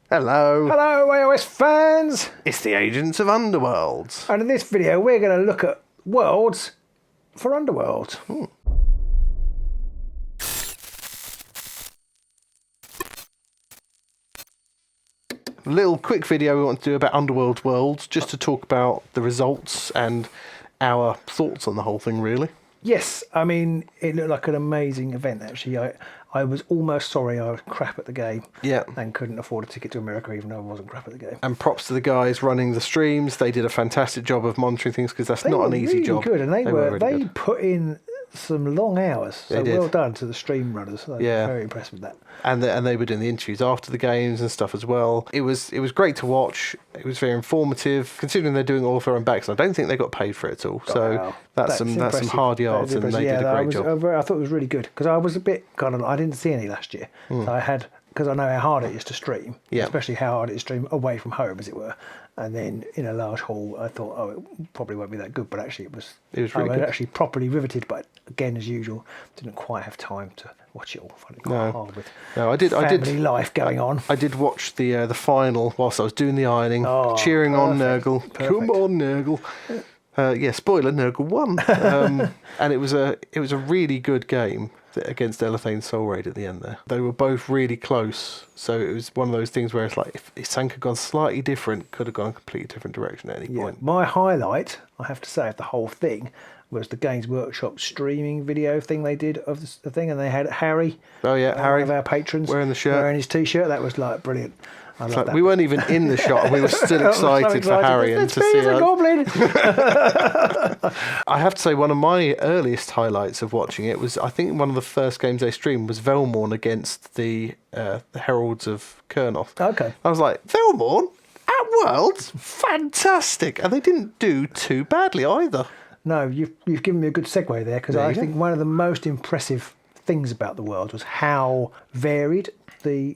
Hello. Hello AOS fans! It's the Agents of Underworlds. And in this video we're going to look at worlds for Underworlds. Little quick video we want to do about Underworld worlds, just to talk about the results and our thoughts on the whole thing, really. Yes, I mean, it looked like an amazing event actually. I was almost sorry I was crap at the game. Yeah. And couldn't afford a ticket to America even though I wasn't crap at the game. And props to the guys running the streams. They did a fantastic job of monitoring things because that's not an easy job. Good, and they really good. put in some long hours. So well done to the stream runners. Yeah. Very impressed with that. And they were doing the interviews after the games and stuff as well. It was great to watch. It was very informative, considering they're doing all of their own backs. I don't think they got paid for it at all. So wow. that's some hard yards, and they did a great job. I thought it was really good because I was a bit I didn't see any last year. So I had, because I know how hard it is to stream, especially how hard it is to stream away from home, as it were. And then in a large hall, I thought, it probably won't be that good, but actually it was really I was good. actually properly riveted, but again, as usual, didn't quite have time to watch it all. I found it quite hard with family life going on. I did watch the final whilst I was doing the ironing, cheering on Nurgle. Perfect. Come on, Nurgle. Spoiler, Nurgle won. And it was a really good game against Elethane Soul Raid at the end there. They were both really close, so it was one of those things where it's like, if something had gone slightly different, could have gone a completely different direction at any point. My highlight, I have to say, of the whole thing was the Games Workshop streaming video thing they did of the thing, and they had Harry. Oh yeah, Harry, one of our patrons, wearing the shirt, wearing his t-shirt. That was like brilliant. Like, we weren't even in the shot, and we were still excited for Harry and to see a goblin. I have to say, one of my earliest highlights of watching it was, I think one of the first games they streamed was Velmorn against the Heralds of Kurnoth. Okay. I was like, Velmorn at Worlds, fantastic, and they didn't do too badly either. No, you've given me a good segue there, because I think one of the most impressive things about the world was how varied the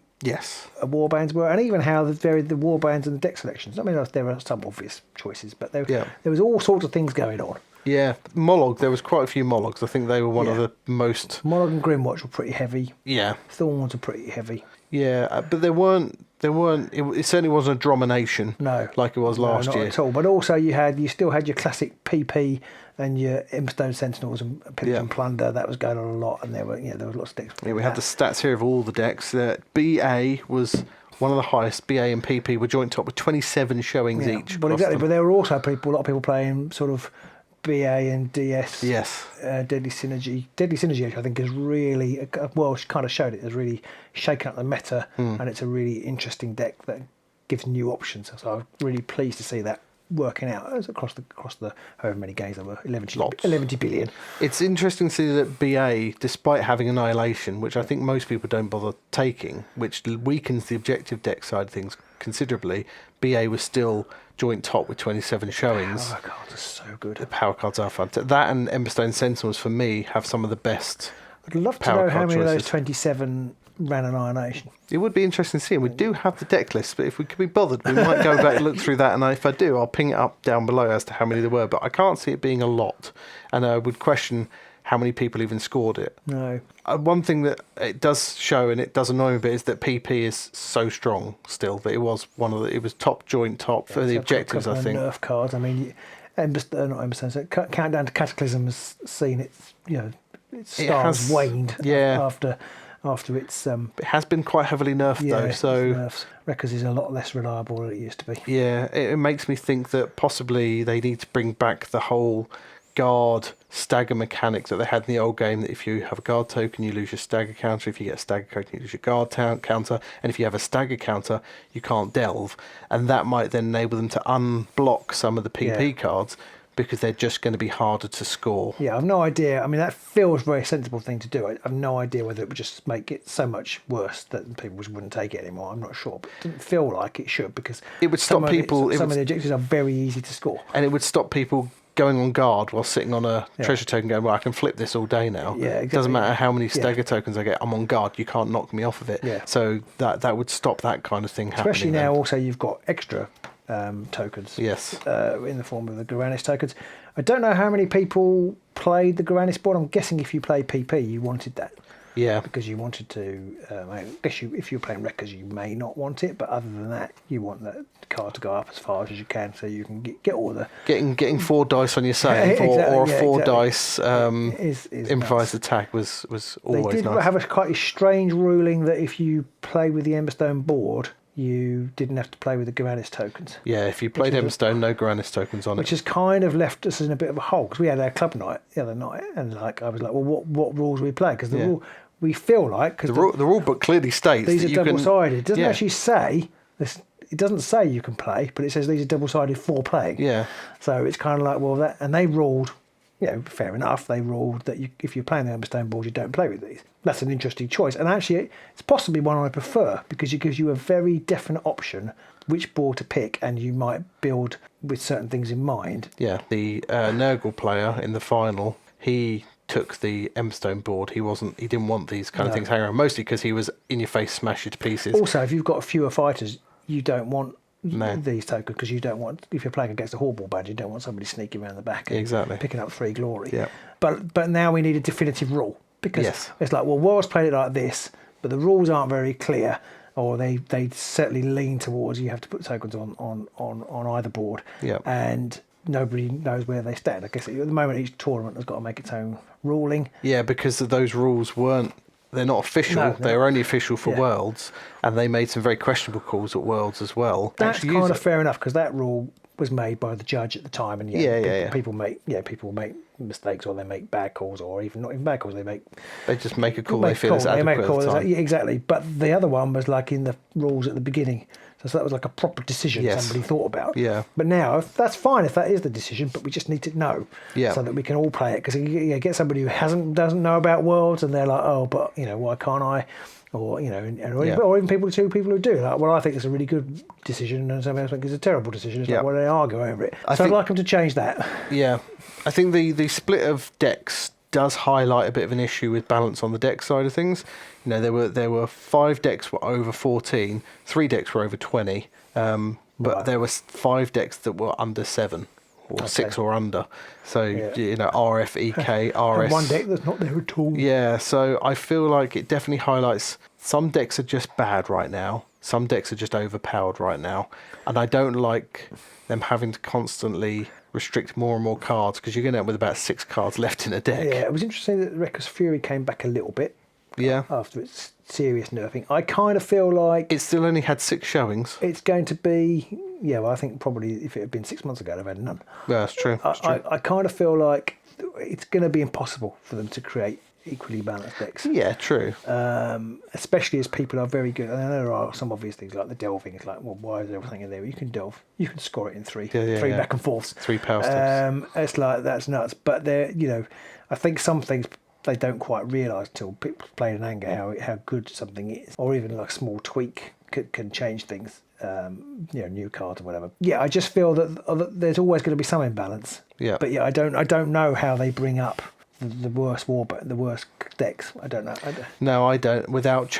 warbands were, and even how varied the warbands and the deck selections. I mean, there are some obvious choices, but there was all sorts of things going on. Yeah, Mollog, there was quite a few Mollogs. I think they were one of the most... Mollog and Grimwatch were pretty heavy. Yeah. Thorns were pretty heavy. Yeah, but there weren't. It certainly wasn't a Dromination. No, like it was last year. Not at all. But also you still had your classic PP and your Emberstone Sentinels and Pillage and Plunder. That was going on a lot, and there were lots of decks. Yeah, we have the stats here of all the decks. BA was one of the highest. BA and PP were joint top with 27 showings each. Well, exactly. But there were also a lot of people playing sort of BA and DS. Yes. Deadly Synergy. Deadly Synergy, I think, is really she kind of showed it. It's really shaken up the meta, and it's a really interesting deck that gives new options. So I'm really pleased to see that working out across the however many games there were, 11 billion. It's interesting to see that BA, despite having Annihilation, which I think most people don't bother taking, which weakens the objective deck side of things considerably, BA was still joint top with 27 showings. The power cards are so good. The power cards are fantastic. That and Emberstone Sentinels, for me, have some of the best. I'd love to know how many of those 27 ran Annihilation. It would be interesting to see. And we do have the deck list, but if we could be bothered, we might go back and look through that. And if I do, I'll ping it up down below as to how many there were. But I can't see it being a lot. And I would question how many people even scored it. No. One thing that it does show, and it does annoy me a bit, is that PP is so strong still that it was it was top joint top for the objectives, I think. Nerf cards. I mean, Countdown to Cataclysm has seen its stars waned after its. It has been quite heavily nerfed though, so Wreckers is a lot less reliable than it used to be. Yeah, it makes me think that possibly they need to bring back the whole guard stagger mechanic that they had in the old game, that if you have a guard token you lose your stagger counter, if you get a stagger token you lose your guard counter, and if you have a stagger counter you can't delve, and that might then enable them to unblock some of the PP cards because they're just going to be harder to score. Yeah, I've no idea. I mean, that feels a very sensible thing to do. I've no idea whether it would just make it so much worse that people just wouldn't take it anymore. I'm not sure, but it didn't feel like it should, because it would stop people. Some of the objectives are very easy to score, and it would stop people going on guard while sitting on a treasure token going, well, I can flip this all day now. Yeah, exactly. It doesn't matter how many stagger tokens I get, I'm on guard, you can't knock me off of it. Yeah. So that would stop that kind of thing happening. Especially now also you've got extra tokens. Yes. In the form of the Garanis tokens. I don't know how many people played the Garanis board. I'm guessing if you play PP you wanted that. Yeah. Because you wanted to, I guess if you're playing Wreckers, you may not want it, but other than that, you want that card to go up as far as you can so you can get all the... Getting 4 dice on your save or a 4 dice improvised attack was always nice. They did have a quite strange ruling that if you play with the Emberstone board, you didn't have to play with the Garanis tokens. Yeah, if you played Emberstone, no Garanis tokens on it. Which has kind of left us in a bit of a hole, because we had our club night the other night, and I was like, well, what rules do we play? Because the rule, we feel like... Cause the rule book clearly states these that are double-sided. It doesn't actually say... It doesn't say you can play, but it says these are double-sided for playing. Yeah. So it's kind of like, well, that... And they ruled... fair enough. They ruled that if you're playing the Emberstone board, you don't play with these. That's an interesting choice. And actually, it's possibly one I prefer because it gives you a very definite option which board to pick, and you might build with certain things in mind. Yeah, the Nurgle player in the final, he took the Emberstone board. He didn't want these kind of things hanging around, mostly because he was in your face, smash you to pieces. Also, if you've got fewer fighters, you don't want these tokens because you don't want, if you're playing against a Horde band, you don't want somebody sneaking around the back and picking up 3 glory. Yeah. But now we need a definitive rule because it's like, well, War's played it like this, but the rules aren't very clear, or they certainly lean towards you have to put tokens on either board, and nobody knows where they stand. I guess at the moment each tournament has got to make its own ruling. Yeah, because those rules they're not official. No, they're only official for Worlds, and they made some very questionable calls at Worlds as well. That's kind of fair enough because that rule was made by the judge at the time, and people make mistakes, or they make bad calls, or even not even bad calls. They just make a call they feel is adequate. Exactly. But the other one was like in the rules at the beginning. So that was like a proper decision somebody thought about. Yeah. But now, that's fine if that is the decision, but we just need to know so that we can all play it. Because you get somebody who doesn't know about Worlds, and they're like, oh, but why can't I? Or or even people who do. Like, well, I think it's a really good decision, and somebody else thinks it's a terrible decision. It's like, well, they argue over it. I'd like them to change that. Yeah, I think the split of decks does highlight a bit of an issue with balance on the deck side of things. There were 5 decks were over 14, 3 decks were over 20, but there were 5 decks that were under 7 or 6 or under. So RF, EK, RS. And one deck that's not there at all. Yeah, so I feel like it definitely highlights some decks are just bad right now. Some decks are just overpowered right now, and I don't like them having to constantly restrict more and more cards because you're going to end up with about 6 cards left in a deck. Yeah, it was interesting that Wrecker's Fury came back a little bit. Yeah. After its serious nerfing. I kind of feel like... It still only had 6 showings. It's going to be... Yeah, well, I think probably if it had been 6 months ago, they'd have had none. Yeah, that's true. I kind of feel like it's going to be impossible for them to create equally balanced decks. Yeah, true. Especially as people are very good. And I know there are some obvious things like the delving. It's like, well, why is everything in there? You can delve. You can score it in 3. 3 back and forths. 3 power sticks. It's like, that's nuts. But they're, I think some things they don't quite realise till people play in anger how good something is, or even like a small tweak can change things. New cards or whatever. Yeah, I just feel that there's always going to be some imbalance. Yeah. But I don't know how they bring up the worst the worst decks. I don't know. No, I don't. Without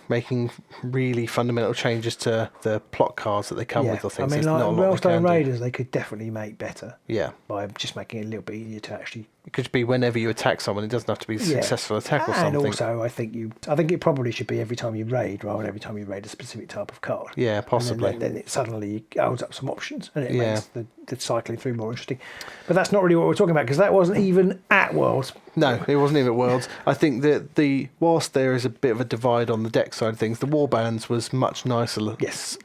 making really fundamental changes to the plot cards that they come with or things. I mean, like Realmstone Raiders, they could definitely make better. Yeah. By just making it a little bit easier to actually. It could be whenever you attack someone. It doesn't have to be a successful attack or something. And also, I think it probably should be every time you raid, rather than every time you raid a specific type of card. Yeah, possibly. And then it suddenly opens up some options, and it makes the cycling through more interesting. But that's not really what we're talking about, because that wasn't even at Worlds. No, it wasn't even at Worlds. I think that whilst there is a bit of a divide on the deck side of things, the Warbands was much nicer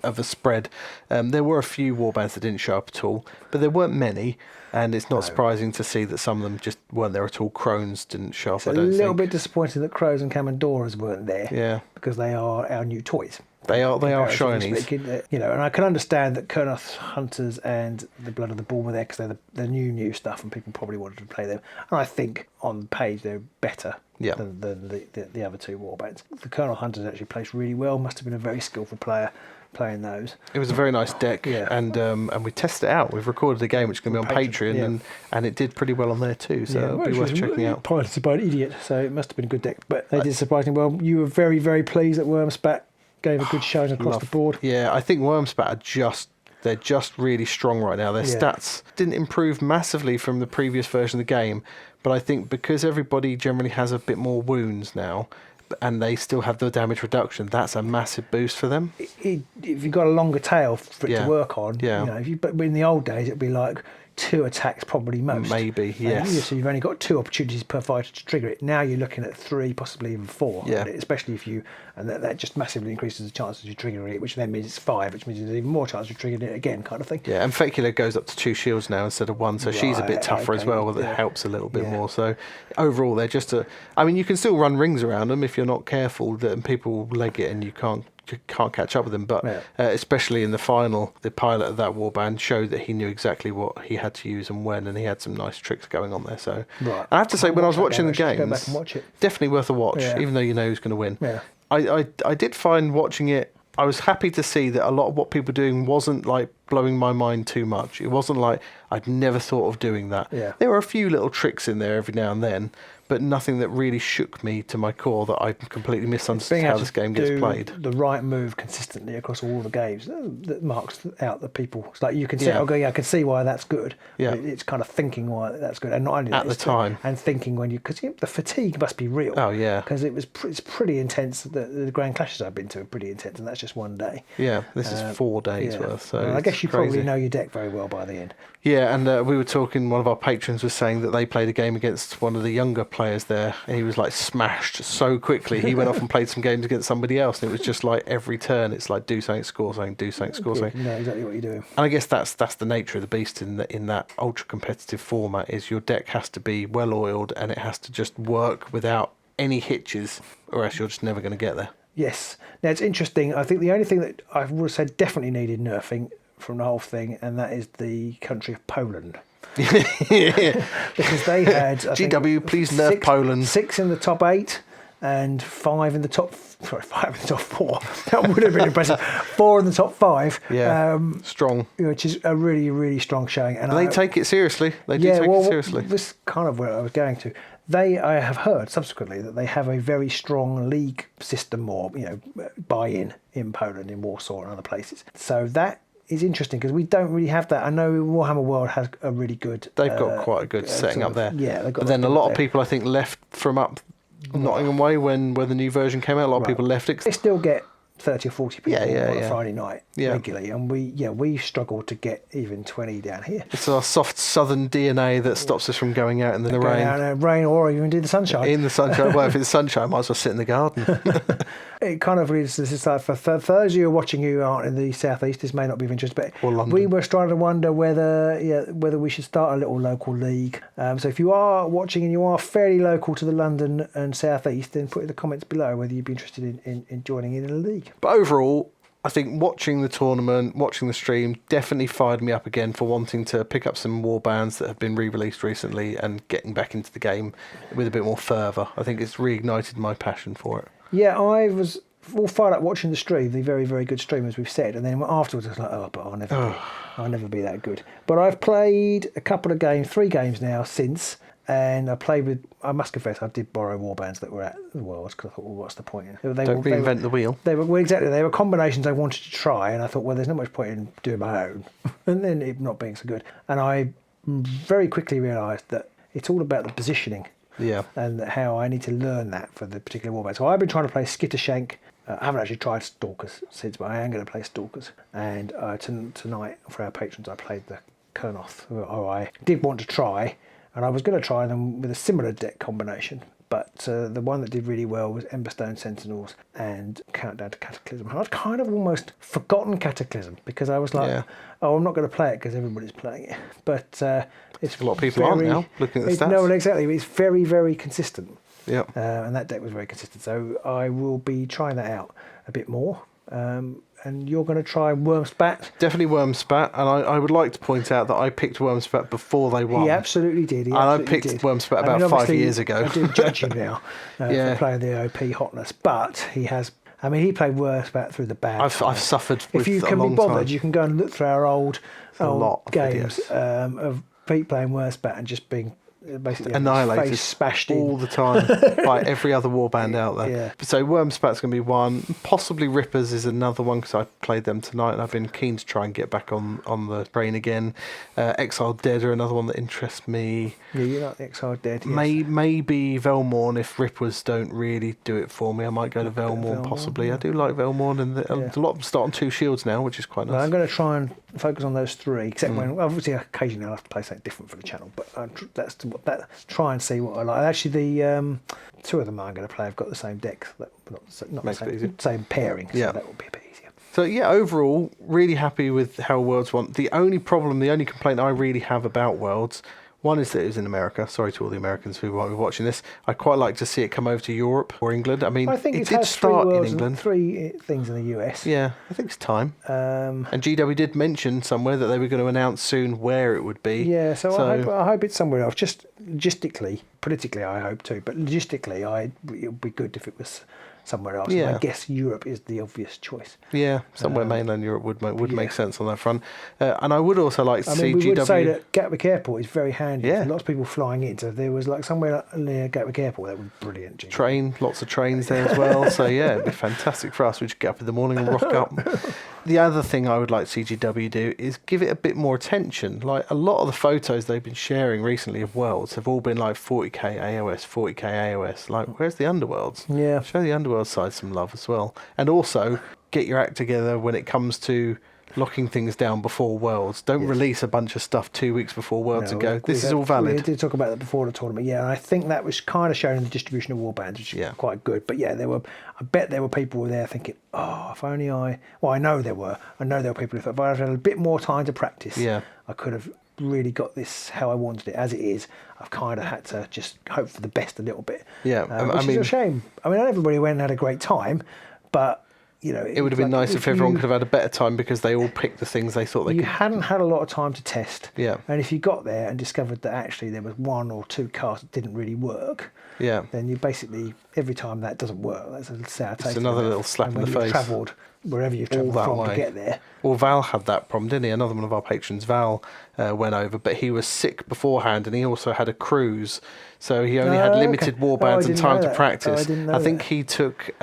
of a spread. There were a few Warbands that didn't show up at all, but there weren't many. And it's not surprising to see that some of them just weren't there at all. Crones didn't show up. It's a little bit disappointing that Crows and Commandoras weren't there. Yeah, because they are our new toys. They are shinies. And I can understand that Kurnoth Hunters and the Blood of the Bull were there because they're the new stuff, and people probably wanted to play them. And I think on the page they're better than the other 2 Warbands. The Kurnoth Hunters actually placed really well. Must have been a very skillful player playing those. It was a very nice deck, and we tested it out. We've recorded a game which is going to be on Patreon, and it did pretty well on there too, so it'll be worth checking out. Piloted by an idiot, so it must have been a good deck, but they did surprisingly well. You were very, very pleased that Wormspat gave a good showing across the board. Yeah, I think Wormspat are just They're just really strong right now. Their stats didn't improve massively from the previous version of the game, but I think because everybody generally has a bit more wounds now, and they still have the damage reduction, that's a massive boost for them. If you've got a longer tail for it to work on, but in the old days it'd be like 2 attacks probably most. Maybe, yes. So you've only got 2 opportunities per fighter to trigger it. Now you're looking at 3, possibly even 4. Yeah. Especially if you, and that just massively increases the chances of you triggering it, which then means it's 5, which means there's even more chance of triggering it again, kind of thing. Yeah, and Fecula goes up to 2 shields now instead of 1, so she's a bit tougher as well. That helps a little bit more. So overall, they're just I mean, you can still run rings around them if you're not careful, and people leg it and you can't catch up with them, but especially in the final, the pilot of that warband showed that he knew exactly what he had to use and when, and he had some nice tricks going on there. So I have to say, when I was watching the games, go back and watch it. Definitely worth a watch, even though you know who's going to win. I did find watching it, I was happy to see that a lot of what people were doing wasn't like blowing my mind too much. It wasn't like I'd never thought of doing that. There were a few little tricks in there every now and then, but nothing that really shook me to my core that I completely misunderstood how this game gets played. The right move consistently across all the games that marks out the people. It's like you can see, I can see why that's good. It's kind of thinking why that's good, and not only at the time, and thinking when because the fatigue must be real. Oh yeah, because it's pretty intense. The Grand Clashes I've been to are pretty intense, and that's just one day. Yeah, this is 4 days worth. So well, I guess you crazy. Probably know your deck very well by the end. Yeah, and we were talking, one of our patrons was saying that they played a game against one of the younger players there, and he was like smashed so quickly. He went off and played some games against somebody else, and it was just like every turn, it's like do something, score something, do something, score something. You know exactly what you're doing. And I guess that's the nature of the beast in that ultra competitive format, is your deck has to be well oiled and it has to just work without any hitches, or else you're just never going to get there. Yes. Now it's interesting. I think the only thing that I would have said definitely needed nerfing from the whole thing, and that is the country of Poland. Because they had GW, please nerf Poland. 6 in the top 8 and 5 in the top 4. That would have been impressive. 4 in the top 5. Yeah, strong. Which is a really, really strong showing. And they take it seriously. They do take it seriously. This is kind of where I was going to. I have heard subsequently that they have a very strong league system, or buy-in in Poland, in Warsaw and other places. So that is interesting, because we don't really have that. I know Warhammer World has a really good. They've got quite a good setting up there. Yeah, they've got. But then a lot of people, I think, left from up Nottingham way when the new version came out. A lot of people left it. They still get 30 or 40 people on a Friday night regularly, and we struggle to get even 20 down here. It's our soft southern DNA that stops us from going out in the rain. Out in the rain, or even do the sunshine. In the sunshine. Well, if it's sunshine, I might as well sit in the garden. It kind of is. This is like for those of you watching who aren't in the southeast, this may not be of interest, but we were starting to wonder whether we should start a little local league. So if you are watching and you are fairly local to the London and southeast, then put in the comments below whether you'd be interested in joining in a league. But overall, I think watching the tournament, watching the stream, definitely fired me up again for wanting to pick up some warbands that have been re-released recently and getting back into the game with a bit more fervour. I think it's reignited my passion for it. Yeah, I was all fired up watching the stream, the very, very good stream, as we've said, and then afterwards I was like, but I'll never be that good. But I've played a couple of games, 3 games now since, and I must confess, I did borrow warbands that were at the Worlds, because I thought, well, what's the point? Don't reinvent the wheel. They were combinations I wanted to try, and I thought, well, there's not much point in doing my own, and then it not being so good. And I very quickly realised that it's all about the positioning. Yeah. And how I need to learn that for the particular warband. So I've been trying to play Skittershank. I haven't actually tried Stalkers since, but I am going to play Stalkers. And tonight, for our patrons, I played the Kernoth, who I did want to try. And I was going to try them with a similar deck combination. But the one that did really well was Emberstone Sentinels and Countdown to Cataclysm. And I'd kind of almost forgotten Cataclysm, because I was like, I'm not going to play it because everybody's playing it. But it's a lot of people aren't now, looking at the stats. No, exactly. It's very, very consistent. Yeah. And that deck was very consistent. So I will be trying that out a bit more. And you're going to try Wormspat? Definitely Wormspat, and I would like to point out that I picked Wormspat before they won. He absolutely did. I picked Wormspat about 5 years ago. I do judge him now for playing the OP hotness, but he has. I mean, he played Wormspat through the bad. I've suffered with If you can be bothered, you can go and look through our old games of Pete playing Wormspat and just being basically annihilated, face smashed in all the time by every other warband out there. Yeah. So Wormspat's going to be one. Possibly Rippers is another one because I played them tonight and I've been keen to try and get back on the train again. Exiled Dead are another one that interests me. Yeah, you like the Exiled Dead. Yes. Maybe Velmorn if Rippers don't really do it for me. I might go to Velmorn possibly. Yeah. I do like Velmorn, and a lot of them start on 2 shields now, which is quite nice. Well, I'm going to try and focus on those 3, except when obviously occasionally I'll have to play something different for the channel. But try and see what I like. Actually, the 2 of them I'm going to play have got the same deck, not the same pairing. So that will be a bit easier. So yeah, overall, really happy with how Worlds went. The only complaint I really have about Worlds, one is that it was in America. Sorry to all the Americans who might be watching this. I'd quite like to see it come over to Europe or England. I mean, I think it did start in England. 3 things in the US. Yeah, I think it's time. And GW did mention somewhere that they were going to announce soon where it would be. Yeah, so I hope it's somewhere else. Just logistically, politically I hope too, but logistically it would be good if it was somewhere else. Yeah. And I guess Europe is the obvious choice. Yeah, somewhere mainland Europe would make sense on that front. And I would also like to see GW... we would say that Gatwick Airport is very handy. Yeah. Lots of people flying in. So if there was like somewhere near Gatwick Airport, that would be brilliant. Lots of trains there as well. So yeah, it'd be fantastic for us. We just get up in the morning and rock up. The other thing I would like to see GW do is give it a bit more attention. Like a lot of the photos they've been sharing recently of Worlds have all been like 40k AOS, 40k AOS. Like, where's the Underworlds? Yeah. Show the Underworld side some love as well. And also, get your act together when it comes to locking things down before Worlds. Don't release a bunch of stuff 2 weeks before Worlds and go, this is all valid. We did talk about that before the tournament, and I think that was kind of shown in the distribution of Warbands, which is quite good. But yeah, I bet there were people there thinking, if only I know there were people who thought, if I had a bit more time to practice, I could have really got this how I wanted it. As it is, I've kind of had to just hope for the best a little bit. Which is a shame. I mean, not everybody went and had a great time, but it would have been nice if everyone could have had a better time because they all picked the things they thought they could. You hadn't had a lot of time to test. Yeah. And if you got there and discovered that actually there was 1 or 2 cards that didn't really work, then you basically, every time that doesn't work, that's a sour taste. It's another little slap in the face. Travelled wherever you've travelled from to get there. Well, Val had that problem, didn't he? Another one of our patrons, Val, went over, but he was sick beforehand and he also had a cruise. So he only had limited warbands and time to practice. I think he took...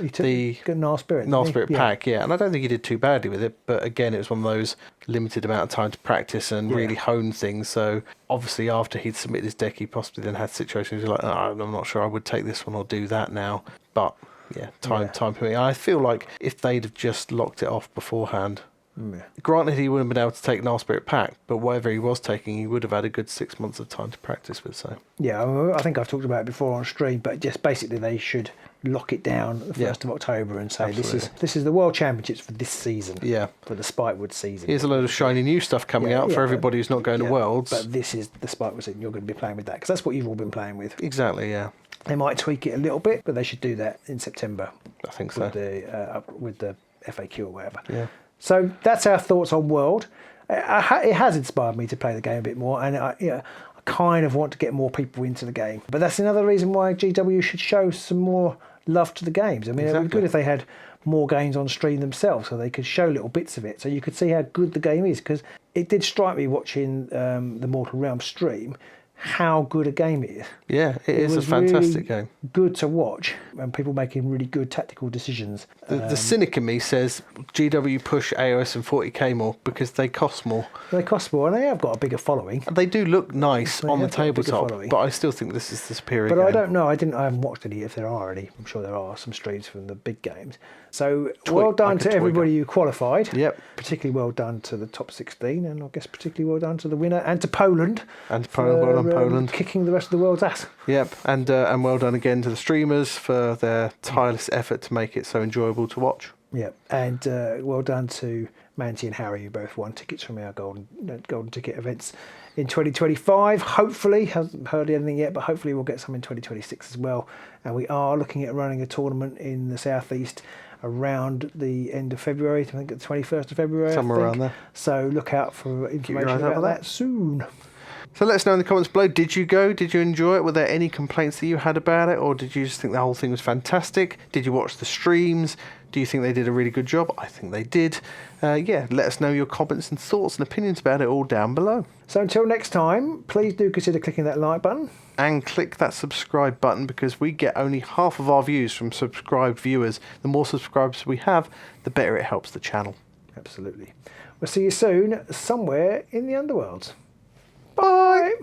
He took the Gnarl Spirit pack, and I don't think he did too badly with it, but again, it was one of those limited amount of time to practice and really hone things. So obviously after he'd submitted his deck, he possibly then had situations where he's like, I'm not sure I would take this one or do that now. But time permitting. I feel like if they'd have just locked it off beforehand, granted he wouldn't have been able to take Gnarl Spirit pack, but whatever he was taking, he would have had a good 6 months of time to practice with. So I think I've talked about it before on stream, but just basically they should lock it down the 1st of October and say this is the World Championships for this season, for the Spitewood season. Here's a load of shiny new stuff coming out for everybody who's not going to Worlds. But this is the Spitewood season. You're going to be playing with that because that's what you've all been playing with. Exactly, yeah. They might tweak it a little bit, but they should do that in September. I think so. With the FAQ or whatever. Yeah. So that's our thoughts on World. It has inspired me to play the game a bit more, and I kind of want to get more people into the game. But that's another reason why GW should show some more love to the games. I mean, it would be good if they had more games on stream themselves so they could show little bits of it so you could see how good the game is, because it did strike me watching the Mortal Realms stream how good a game it is. Yeah, it is a fantastic game. Good to watch, and people making really good tactical decisions. The cynic in me says GW push AOS and 40k more because they cost more. They cost more, and they have got a bigger following. And they do look nice on the tabletop, but I still think this is the superior game. But I don't know. I haven't watched any, if there are any. I'm sure there are some streams from the big games. So well done to everybody who qualified. Yep. Particularly well done to the top 16, and I guess particularly well done to the winner and to Poland. And to Poland, well done Poland. Kicking the rest of the world's ass. Yep, and well done again to the streamers for their tireless effort to make it so enjoyable to watch. Yep, and well done to Manti and Harry, who both won tickets from our golden ticket events in 2025. Hopefully, haven't heard anything yet, but hopefully we'll get some in 2026 as well. And we are looking at running a tournament in the southeast around the end of February, I think the 21st of February. Somewhere around there. So look out for information about that soon. So let us know in the comments below, did you go? Did you enjoy it? Were there any complaints that you had about it? Or did you just think the whole thing was fantastic? Did you watch the streams? Do you think they did a really good job? I think they did. Yeah, let us know your comments and thoughts and opinions about it all down below. So until next time, please do consider clicking that like button. And click that subscribe button, because we get only half of our views from subscribed viewers. The more subscribers we have, the better it helps the channel. Absolutely. We'll see you soon, somewhere in the Underworlds. Bye!